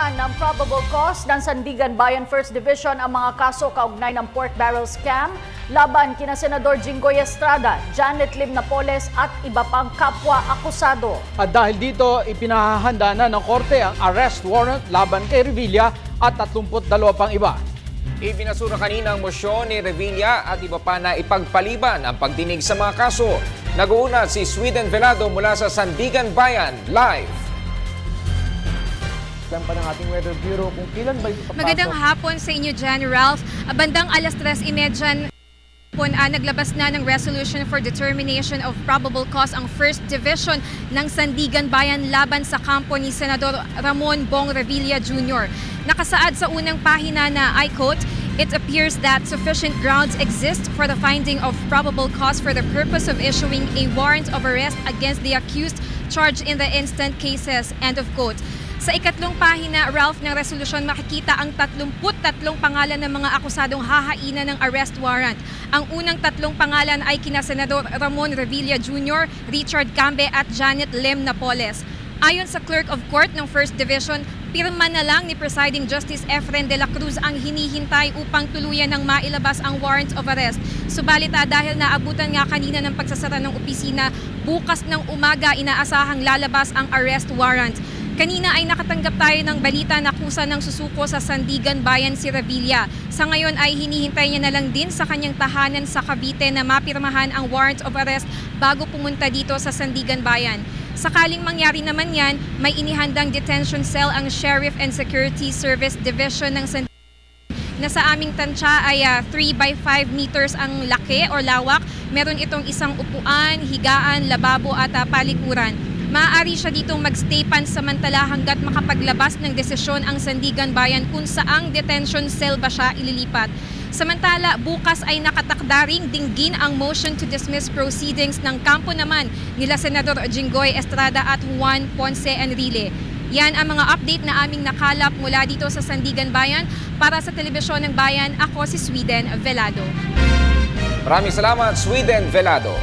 Pinaliban ng probable cause ng Sandigan Bayan 1st Division ang mga kaso kaugnay ng pork barrel scam laban kina Senador Jinggoy Estrada, Janet Lim Napoles at iba pang kapwa akusado. At dahil dito, ipinahahanda na ng korte ang arrest warrant laban kay Revilla at 32 pang iba. Ibinasura kanina ang mosyon ni Revilla at iba pa na ipagpaliban ang pagdinig sa mga kaso. Nag-uuna si Sweden Velado mula sa Sandigan Bayan, live. Yan pa ng ating Weather Bureau kung kailan ba ipapasok. Magandang hapon sa inyo dyan, Ralph. Bandang alas 3:30 naglabas na ng resolution for determination of probable cause ang 1st Division ng Sandigan Bayan laban sa kampo ni Senador Ramon Bong Revilla Jr. Nakasaad sa unang pahina na, I quote, "It appears that sufficient grounds exist for the finding of probable cause for the purpose of issuing a warrant of arrest against the accused charged in the instant cases." End of quote. Sa ikatlong pahina, Ralph, ng resolusyon makikita ang 33 pangalan ng mga akusadong hahainan ng arrest warrant. Ang unang 3 pangalan ay kina Senador Ramon Revilla Jr., Richard Cambe at Janet Lim Napoles. Ayon sa Clerk of Court ng 1st Division, pirma na lang ni Presiding Justice Efren de la Cruz ang hinihintay upang tuluyan ng mailabas ang warrant of arrest. Subalit dahil naabutan nga kanina ng pagsasara ng opisina, bukas ng umaga inaasahang lalabas ang arrest warrant. Kanina ay nakatanggap tayo ng balita na kusa ng susuko sa Sandigan Bayan si Revilla. Sa ngayon ay hinihintay niya na lang din sa kanyang tahanan sa Cavite na mapirmahan ang warrant of arrest bago pumunta dito sa Sandigan Bayan. Sakaling mangyari naman yan, may inihandang detention cell ang Sheriff and Security Service Division ng Sandigan na sa aming tansya ay 3 by 5 meters ang laki o lawak. Meron itong isang upuan, higaan, lababo at palikuran. Maaari siya ditong magstay pansamantala hanggat makapaglabas ng desisyon ang Sandigan Bayan kung saang detention cell ba siya ililipat. Samantala, bukas ay nakatakda ring dinggin ang motion to dismiss proceedings ng kampo naman nila Senador Jinggoy Estrada at Juan Ponce Enrile. Yan ang mga update na aming nakalap mula dito sa Sandigan Bayan. Para sa Telebisyon ng Bayan, ako si Sweden Velado. Maraming salamat, Sweden Velado.